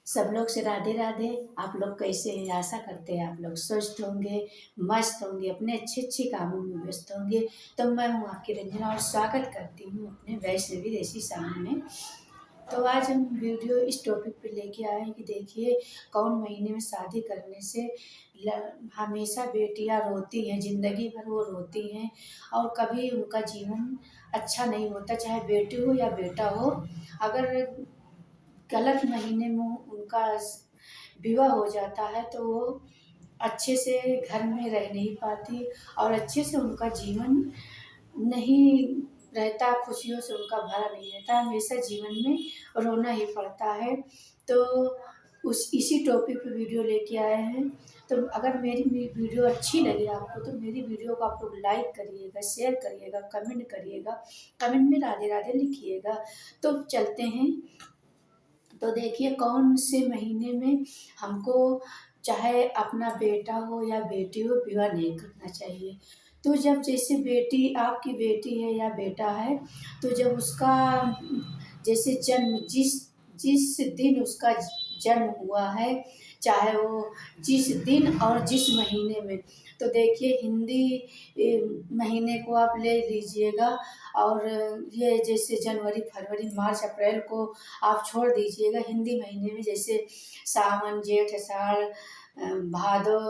सब लोग से राधे राधे। आप लोग कैसे हैं? आशा करते हैं आप लोग स्वस्थ होंगे, मस्त होंगे, अपने अच्छे अच्छे कामों में व्यस्त होंगे। तो मैं हूँ आपकी रंजना और स्वागत करती हूँ अपने वैष्णवी देसी सामने में। तो आज हम वीडियो इस टॉपिक पे लेके आए हैं कि देखिए, कौन महीने में शादी करने से हमेशा बेटियां रोती हैं, जिंदगी भर वो रोती हैं और कभी उनका जीवन अच्छा नहीं होता, चाहे बेटी हो या बेटा हो। अगर गलत महीने में उनका विवाह हो जाता है तो वो अच्छे से घर में रह नहीं पाती और अच्छे से उनका जीवन नहीं रहता, खुशियों से उनका भरा नहीं रहता, हमेशा जीवन में रोना ही पड़ता है। तो उस इसी टॉपिक पे वीडियो लेके आए हैं। तो अगर मेरी वीडियो अच्छी लगी आपको तो मेरी वीडियो को आप लोग लाइक करिएगा, शेयर करिएगा, कमेंट करिएगा, कमेंट में राधे राधे लिखिएगा। तो चलते हैं। तो देखिए, कौन से महीने में हमको चाहे अपना बेटा हो या बेटी हो विवाह नहीं करना चाहिए। तो जब जैसे बेटी आपकी बेटी है या बेटा है, तो जब उसका जैसे जन्म जिस जिस दिन उसका जन्म हुआ है, चाहे वो जिस दिन और जिस महीने में, तो देखिए हिंदी महीने को आप ले लीजिएगा और ये जैसे जनवरी फरवरी मार्च अप्रैल को आप छोड़ दीजिएगा। हिंदी महीने में जैसे सावन जेठ आषाढ़ भादो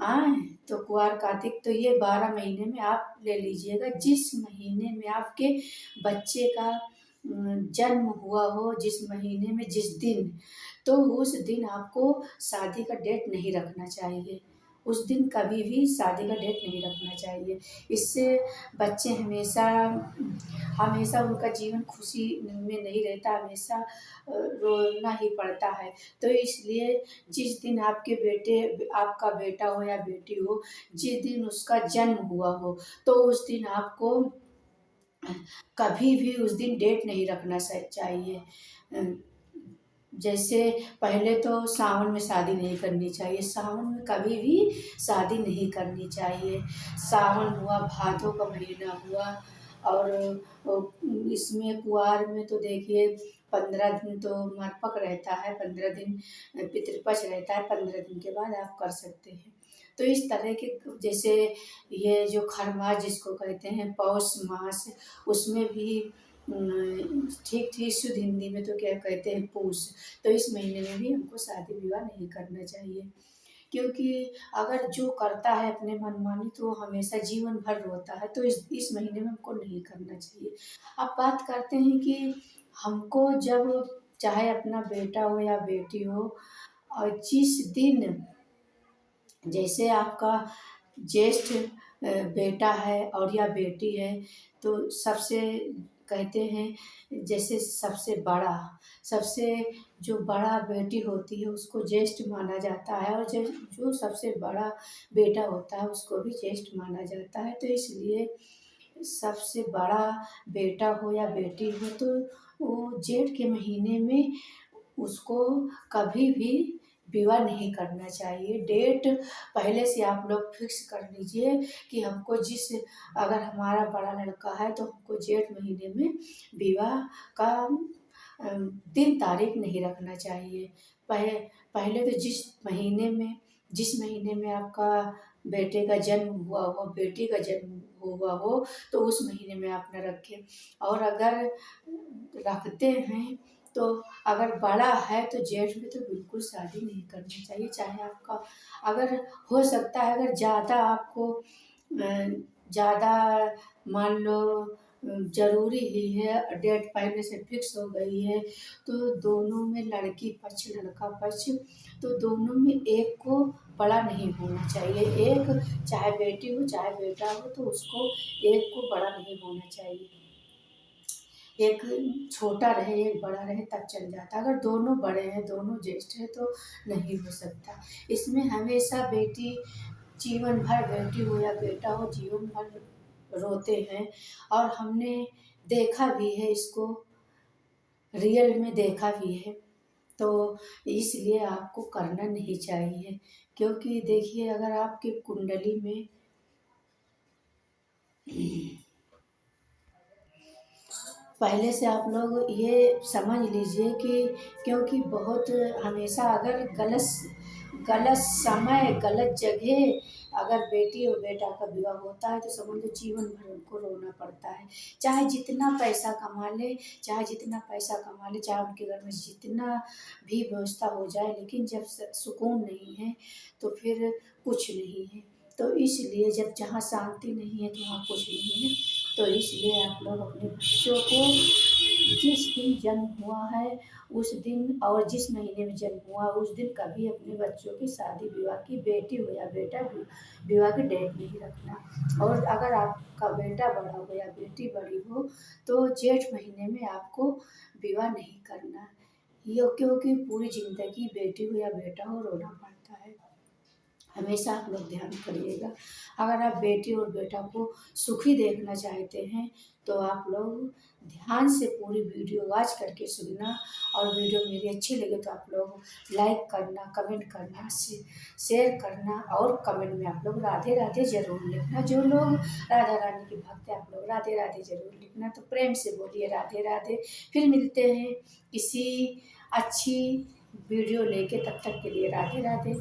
आए तो कुआर कार्तिक, तो ये 12 महीने में आप ले लीजिएगा। जिस महीने में आपके बच्चे का जन्म हुआ हो, जिस महीने में जिस दिन, तो उस दिन आपको शादी का डेट नहीं रखना चाहिए। उस दिन कभी भी शादी का डेट नहीं रखना चाहिए। इससे बच्चे हमेशा हमेशा उनका जीवन खुशी में नहीं रहता, हमेशा रोना ही पड़ता है। तो इसलिए जिस दिन आपका बेटा हो या बेटी हो, जिस दिन उसका जन्म हुआ हो, तो उस दिन आपको कभी भी उस दिन डेट नहीं रखना चाहिए। जैसे पहले तो सावन में शादी नहीं करनी चाहिए, सावन में कभी भी शादी नहीं करनी चाहिए। सावन हुआ, भादों का महीना हुआ और इसमें कुआर में तो देखिए 15 दिन तो मरपक रहता है, 15 दिन पितृपक्ष रहता है, 15 दिन के बाद आप कर सकते हैं। तो इस तरह के जैसे ये जो खरमास जिसको कहते हैं, पौष मास, उसमें भी ठीक ठीक शुद्ध हिंदी में तो क्या कहते हैं, पूष। तो इस महीने में भी हमको शादी विवाह नहीं करना चाहिए, क्योंकि अगर जो करता है अपने मनमानी तो वो हमेशा जीवन भर रोता है। तो इस महीने में हमको नहीं करना चाहिए। अब बात करते हैं कि हमको जब चाहे अपना बेटा हो या बेटी हो, और जिस दिन जैसे आपका ज्येष्ठ बेटा है और या बेटी है, तो सबसे कहते हैं जैसे सबसे जो बड़ा बेटी होती है उसको ज्येष्ठ माना जाता है, और जो सबसे बड़ा बेटा होता है उसको भी ज्येष्ठ माना जाता है। तो इसलिए सबसे बड़ा बेटा हो या बेटी हो तो वो जेठ के महीने में उसको कभी भी विवाह नहीं करना चाहिए। डेट पहले से आप लोग फिक्स कर लीजिए कि हमको अगर हमारा बड़ा लड़का है तो हमको जेठ महीने में विवाह का दिन तारीख नहीं रखना चाहिए। पहले तो जिस महीने में आपका बेटे का जन्म हुआ हो, बेटी का जन्म हुआ हो, तो उस महीने में आप न रखें। और अगर रखते हैं तो अगर बड़ा है तो जेठ में तो बिल्कुल शादी नहीं करनी चाहिए। चाहे आपका अगर हो सकता है, अगर ज़्यादा आपको ज़्यादा मान लो ज़रूरी ही है, डेट पहले से फिक्स हो गई है, तो दोनों में लड़की पक्ष लड़का पक्ष, तो दोनों में एक को बड़ा नहीं होना चाहिए। एक चाहे बेटी हो चाहे बेटा हो, तो उसको एक को बड़ा नहीं होना चाहिए। एक छोटा रहे एक बड़ा रहे तब चल जाता। अगर दोनों बड़े हैं, दोनों ज्येष्ठ हैं, तो नहीं हो सकता। इसमें हमेशा बेटी जीवन भर, बेटी हो या बेटा हो, जीवन भर रोते हैं। और हमने देखा भी है इसको, रियल में देखा भी है। तो इसलिए आपको करना नहीं चाहिए, क्योंकि देखिए अगर आपकी कुंडली में पहले से आप लोग ये समझ लीजिए कि क्योंकि बहुत हमेशा अगर गलत समय गलत जगह अगर बेटी और बेटा का विवाह होता है तो समझ लो जीवन भर उनको रोना पड़ता है। चाहे जितना पैसा कमा ले, चाहे उनके घर में जितना भी व्यवस्था हो जाए, लेकिन जब सुकून नहीं है तो फिर कुछ नहीं है। तो इसलिए जब जहाँ शांति नहीं है तो वहाँ कुछ नहीं है। तो इसलिए आप लोग अपने बच्चों को जिस दिन जन्म हुआ है उस दिन और जिस महीने में जन्म हुआ उस दिन कभी अपने बच्चों की शादी विवाह की, बेटी हो या बेटा, विवाह की डेट नहीं रखना। और अगर आपका बेटा बड़ा हो या बेटी बड़ी हो तो जेठ महीने में आपको विवाह नहीं करना। ये क्योंकि पूरी जिंदगी बेटी हो या बेटा हो रोना पड़ता है। हमेशा आप लोग ध्यान करिएगा। अगर आप बेटी और बेटा को सुखी देखना चाहते हैं तो आप लोग ध्यान से पूरी वीडियो वॉच करके सुनना। और वीडियो मेरी अच्छी लगे तो आप लोग लाइक करना, कमेंट करना, शेयर करना और कमेंट में आप लोग राधे राधे ज़रूर लिखना। जो लोग राधा रानी के भक्त हैं आप लोग राधे राधे ज़रूर लिखना। तो प्रेम से बोलिए राधे राधे। फिर मिलते हैं किसी अच्छी वीडियो लेके, तब तक के लिए राधे राधे।